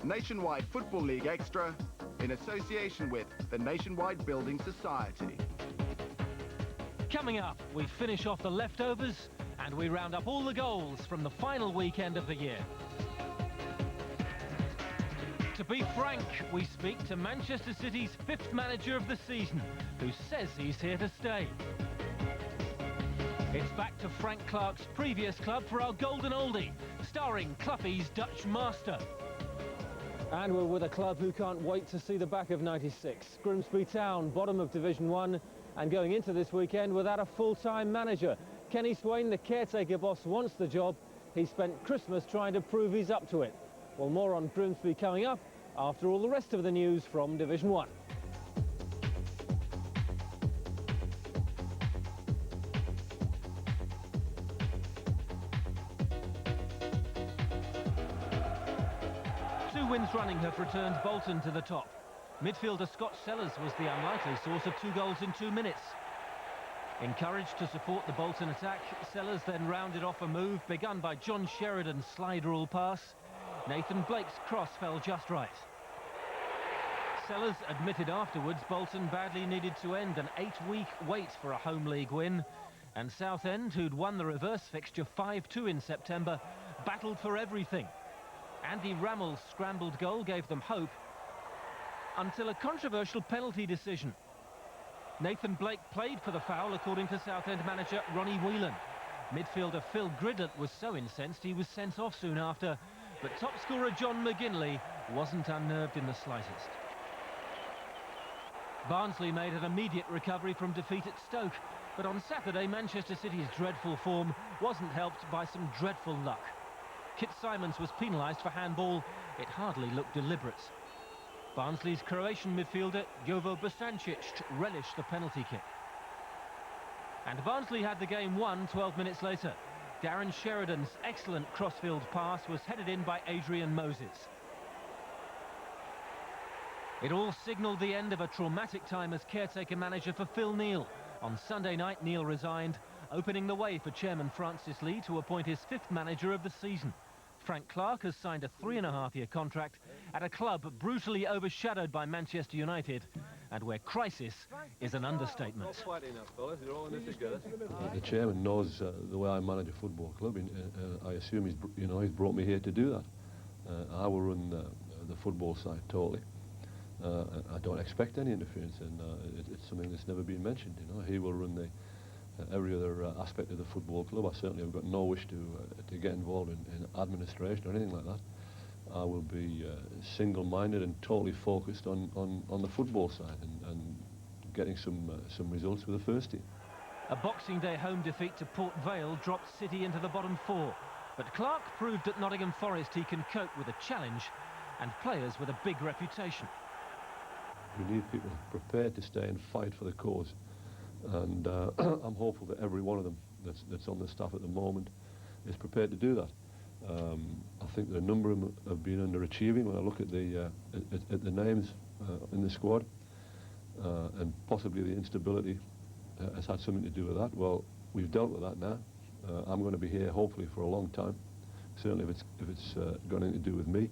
Nationwide Football League Extra, in association with the Nationwide Building Society. Coming up, we finish off the leftovers and we round up all the goals from the final weekend of the year. To be frank, we speak to Manchester City's 5th manager of the season, who says he's here to stay. It's back to Frank Clark's previous club for our golden oldie, starring Cloughey's Dutch master. And we're with a club who can't wait to see the back of '96. Grimsby Town, bottom of Division 1, and going into this weekend without a full-time manager. Kenny Swain, the caretaker boss, wants the job. He spent Christmas trying to prove he's up to it. Well, more on Grimsby coming up after all the rest of the news from Division 1. Two wins running have returned Bolton to the top. Midfielder Scott Sellers was the unlikely source of 2 goals in 2 minutes. Encouraged to support the Bolton attack, Sellers then rounded off a move begun by John Sheridan's slide rule pass. Nathan Blake's cross fell just right. Sellers admitted afterwards Bolton badly needed to end an 8-week wait for a home league win, and Southend, who'd won the reverse fixture 5-2 in September, battled for everything. Andy Rammell's scrambled goal gave them hope until a controversial penalty decision. Nathan Blake played for the foul, according to Southend manager Ronnie Whelan. Midfielder Phil Gridlett was so incensed he was sent off soon after, but top scorer John McGinley wasn't unnerved in the slightest. Barnsley made an immediate recovery from defeat at Stoke, but on Saturday Manchester City's dreadful form wasn't helped by some dreadful luck. Kit Symons was penalised for handball. It hardly looked deliberate. Barnsley's Croatian midfielder Jovo Bosancic relished the penalty kick. And Barnsley had the game won 12 minutes later. Darren Sheridan's excellent crossfield pass was headed in by Adrian Moses. It all signalled the end of a traumatic time as caretaker manager for Phil Neal. On Sunday night, Neal resigned, opening the way for chairman Francis Lee to appoint his 5th manager of the season. Frank Clark has signed a 3.5-year contract at a club brutally overshadowed by Manchester United, and where crisis is an understatement. The chairman knows the way I manage a football club. I assume he's brought me here to do that. I will run the football side totally. I don't expect any interference, and it's something that's never been mentioned. He will run every other aspect of the football club. I certainly have got no wish to get involved in administration or anything like that. I will be single-minded and totally focused on the football side and getting some results with the first team. A Boxing Day home defeat to Port Vale dropped City into the bottom 4, but Clark proved at Nottingham Forest he can cope with a challenge and players with a big reputation. We need people prepared to stay and fight for the cause, and I'm hopeful that every one of them that's on the staff at the moment is prepared to do that. I think that a number of them have been underachieving when I look at the names in the squad, and possibly the instability has had something to do with that. Well, we've dealt with that now. I'm going to be here hopefully for a long time, certainly if it's got anything to do with me,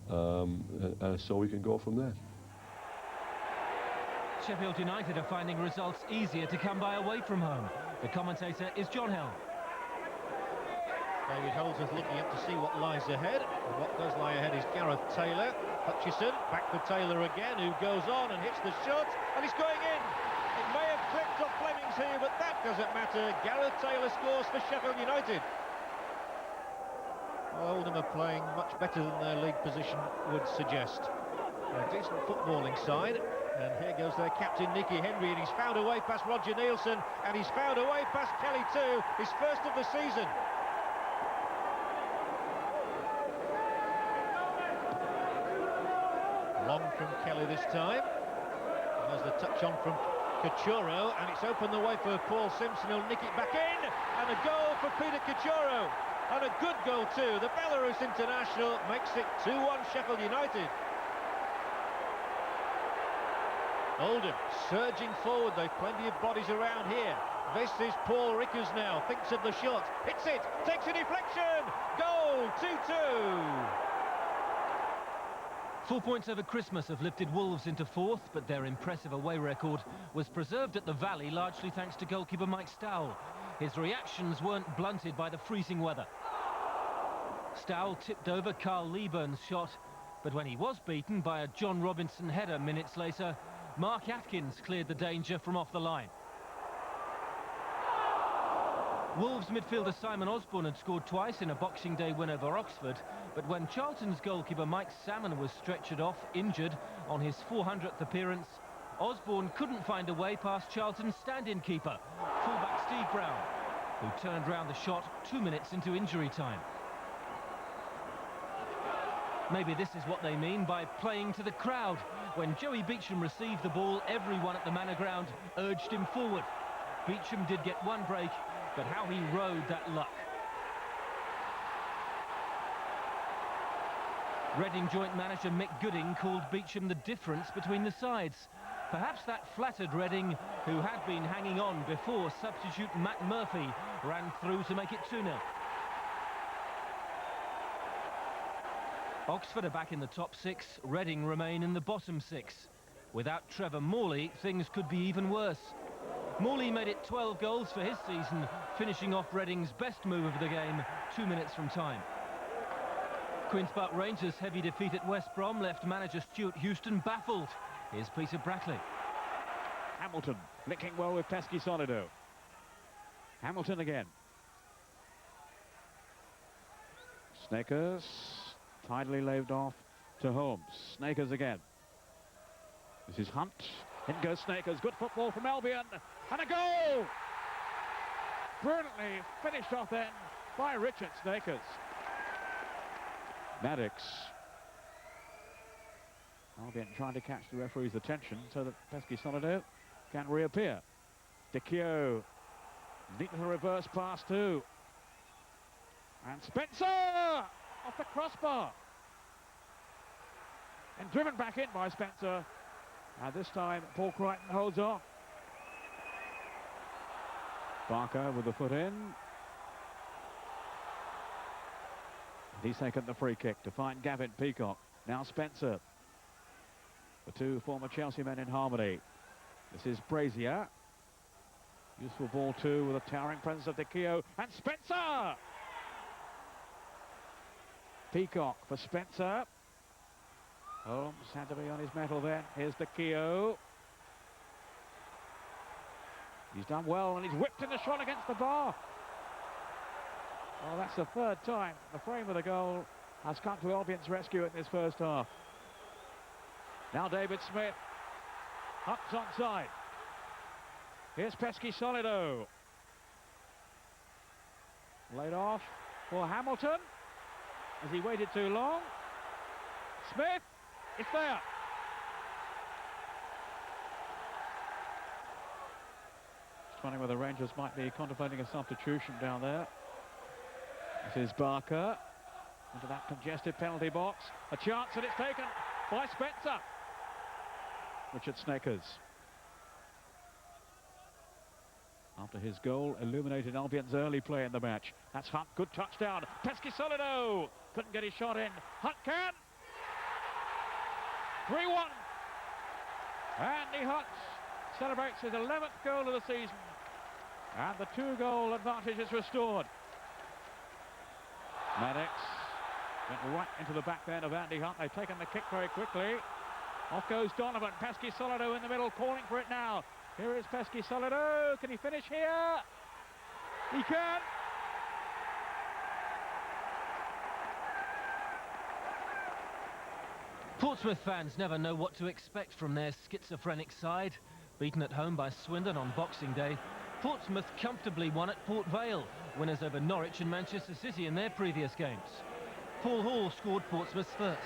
and so we can go from there. Sheffield United are finding results easier to come by away from home. The commentator is John Helm. David Holdsworth looking up to see what lies ahead. And what does lie ahead is Gareth Taylor. Hutchison, back for Taylor again, who goes on and hits the shot, and it's going in. It may have clipped off Fleming's here, but that doesn't matter. Gareth Taylor scores for Sheffield United. Well, Oldham are playing much better than their league position would suggest. A decent footballing side. And here goes their captain, Nicky Henry, and he's found a way past Roger Nielsen, and he's found a way past Kelly too, his first of the season. Long from Kelly this time. And there's the touch on from Cachorro, and it's opened the way for Paul Simpson, who'll nick it back in, and a goal for Peter Cachorro, and a good goal too. The Belarus international makes it 2-1 Sheffield United. Oldham surging forward, they've plenty of bodies around here. This is Paul Rickers now, thinks of the shot, hits it, takes a deflection, goal, 2-2. 4 points over Christmas have lifted Wolves into fourth, but their impressive away record was preserved at the Valley largely thanks to goalkeeper Mike Stowell. His reactions weren't blunted by the freezing weather. Stowell tipped over Carl Lieburn's shot, but when he was beaten by a John Robinson header minutes later, Mark Atkins cleared the danger from off the line. Wolves midfielder Simon Osborne had scored twice in a Boxing Day win over Oxford, but when Charlton's goalkeeper Mike Salmon was stretchered off, injured, on his 400th appearance, Osborne couldn't find a way past Charlton's stand-in keeper, fullback Steve Brown, who turned round the shot 2 minutes into injury time. Maybe this is what they mean by playing to the crowd. When Joey Beecham received the ball, everyone at the Manor Ground urged him forward. Beecham did get one break, but how he rode that luck. Reading joint manager Mick Gooding called Beecham the difference between the sides. Perhaps that flattered Reading, who had been hanging on before substitute Matt Murphy ran through to make it 2-0. Oxford are back in the top 6, Reading remain in the bottom 6. Without Trevor Morley, things could be even worse. Morley made it 12 goals for his season, finishing off Reading's best move of the game 2 minutes from time. Queen's Park Rangers' heavy defeat at West Brom left manager Stuart Houston baffled. Here's Peter Brackley. Hamilton linking well with Pesky Solido. Hamilton again. Snakers tidily laved off to Holmes. Snakers again. This is Hunt. In goes Snakers. Good football from Albion. And a goal! Brilliantly finished off then by Richard Snakers. Maddox. Albion trying to catch the referee's attention so that Pesky Solido can reappear. DeKio. Neat little reverse pass too. And Spencer! Off the crossbar. And driven back in by Spencer. And this time Paul Crichton holds off. Barker with the foot in. He's taken the free kick to find Gavin Peacock. Now Spencer. The two former Chelsea men in harmony. This is Brazier. Useful ball too with a towering presence of DeKio. And Spencer! Peacock for Spencer. Holmes had to be on his mettle then. Here's DeKio. He's done well and he's whipped in the shot against the bar. Well, that's the third time the frame of the goal has come to Albion's rescue in this first half. Now David Smith. Hunt's onside. Here's Pesky Solido. Laid off for Hamilton. As he waited too long. Smith, it's there. It's funny whether Rangers might be contemplating a substitution down there. This is Barker into that congested penalty box. A chance and it's taken by Spencer. Richard Snakers. After his goal illuminated Albion's early play in the match. That's Hunt, good touchdown. Pesky Solido couldn't get his shot in. Hunt can. 3-1. Andy Hunt celebrates his 11th goal of the season. And the 2-goal advantage is restored. Maddox went right into the back end of Andy Hunt. They've taken the kick very quickly. Off goes Donovan. Pesky Solido in the middle, calling for it now. Here is Pesky Solido. Can he finish here? He can. Portsmouth fans never know what to expect from their schizophrenic side. Beaten at home by Swindon on Boxing Day, Portsmouth comfortably won at Port Vale, winners over Norwich and Manchester City in their previous games. Paul Hall scored Portsmouth's first.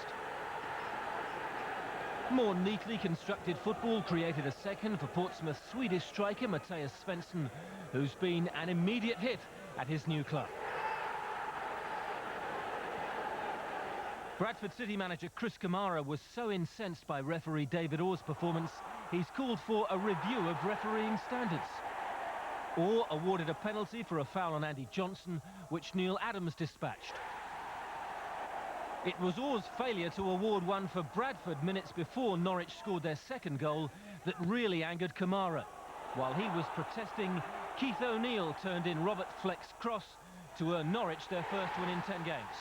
More neatly constructed football created a second for Portsmouth's Swedish striker Mattias Svensson, who's been an immediate hit at his new club. Bradford City manager Chris Kamara was so incensed by referee David Orr's performance, he's called for a review of refereeing standards. Orr awarded a penalty for a foul on Andy Johnson, which Neil Adams dispatched. It was Orr's failure to award one for Bradford minutes before Norwich scored their second goal that really angered Kamara. While he was protesting, Keith O'Neill turned in Robert Fleck's cross to earn Norwich their first win in 10 games.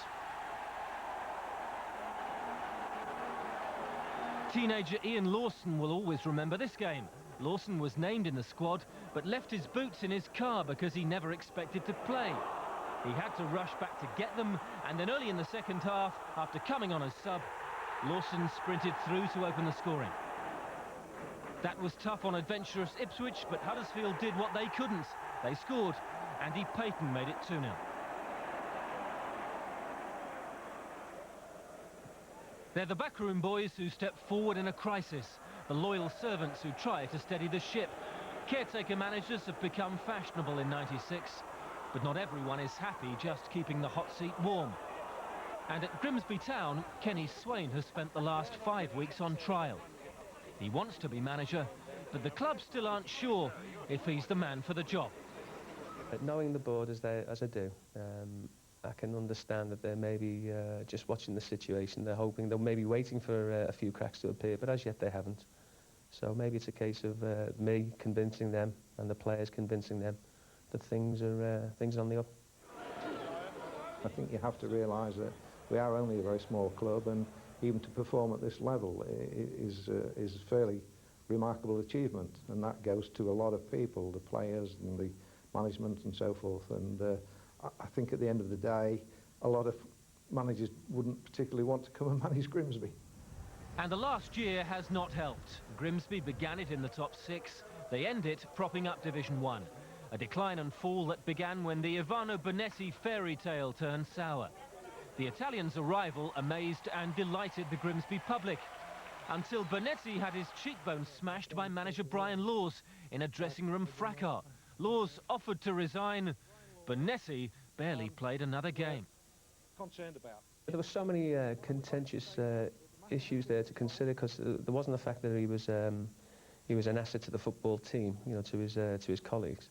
Teenager Ian Lawson will always remember this game. Lawson was named in the squad, but left his boots in his car because he never expected to play. He had to rush back to get them, and then early in the second half, after coming on as sub, Lawson sprinted through to open the scoring. That was tough on adventurous Ipswich, but Huddersfield did what they couldn't. They scored. Andy Payton made it 2-0. They're the backroom boys who step forward in a crisis, the loyal servants who try to steady the ship. Caretaker managers have become fashionable in '96, but not everyone is happy just keeping the hot seat warm. And at Grimsby Town, Kenny Swain has spent the last 5 weeks on trial. He wants to be manager, but the club still aren't sure if he's the man for the job. Knowing the board as I do, I can understand that they're maybe just watching the situation. They're hoping, they're maybe waiting for a few cracks to appear, but as yet they haven't. So maybe it's a case of me convincing them and the players convincing them that things are on the up. I think you have to realise that we are only a very small club, and even to perform at this level is a fairly remarkable achievement, and that goes to a lot of people, the players and the management and so forth. And I think at the end of the day, a lot of managers wouldn't particularly want to come and manage Grimsby. And the last year has not helped. Grimsby began it in the top 6. They end it propping up Division 1. A decline and fall that began when the Ivano Bonetti fairy tale turned sour. The Italian's arrival amazed and delighted the Grimsby public, until Bonetti had his cheekbones smashed by manager Brian Laws in a dressing room fracas. Laws offered to resign. Bonetti barely played another game. There were so many contentious issues there to consider, because there wasn't the fact that he was an asset to the football team, you know, to his colleagues.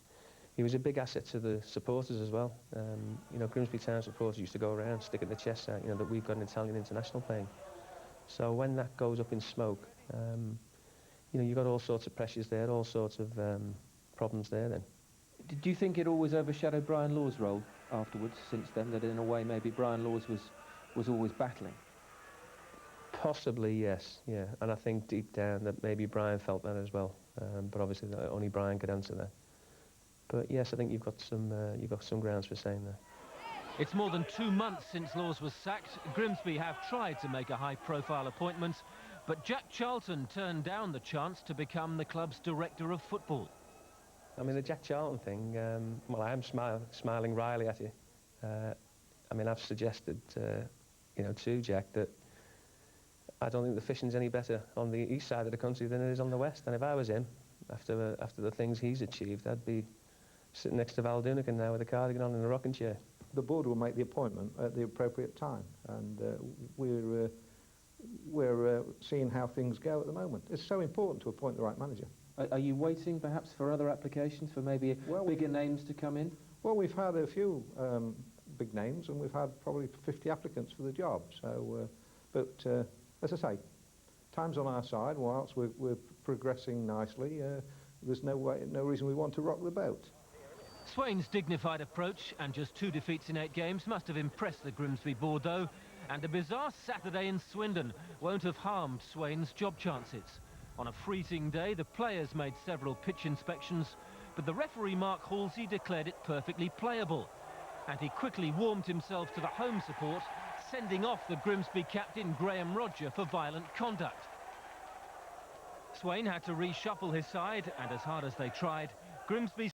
He was a big asset to the supporters as well. You know, Grimsby Town supporters used to go around sticking their chests out, you know, that we've got an Italian international playing. So when that goes up in smoke, you know, you've got all sorts of pressures there, all sorts of problems there then. Did you think it always overshadowed Brian Law's role afterwards, since then, that in a way maybe Brian Laws was always battling? Possibly, yes, yeah. And I think deep down that maybe Brian felt that as well. But obviously only Brian could answer that. But yes, I think you've got some grounds for saying that. It's more than 2 months since Laws was sacked. Grimsby have tried to make a high-profile appointment, but Jack Charlton turned down the chance to become the club's director of football. I mean, the Jack Charlton thing, well, I am smiling wryly at you. I mean, I've suggested, you know, to Jack that I don't think the fishing's any better on the east side of the country than it is on the west. And if I was him, after the things he's achieved, I'd be sitting next to Val Dunican now with a cardigan on in a rocking chair. The board will make the appointment at the appropriate time, and we're seeing how things go at the moment. It's so important to appoint the right manager. Are you waiting perhaps for other applications, for maybe bigger names to come in? Well, we've had a few big names, and we've had probably 50 applicants for the job. So, but as I say, time's on our side. Whilst we're progressing nicely, there's no reason we want to rock the boat. Swain's dignified approach and just 2 defeats in 8 games must have impressed the Grimsby board, though, and a bizarre Saturday in Swindon won't have harmed Swain's job chances. On a freezing day, the players made several pitch inspections, but the referee Mark Halsey declared it perfectly playable, and he quickly warmed himself to the home support, sending off the Grimsby captain Graham Rodger for violent conduct. Swain had to reshuffle his side, and as hard as they tried, Grimsby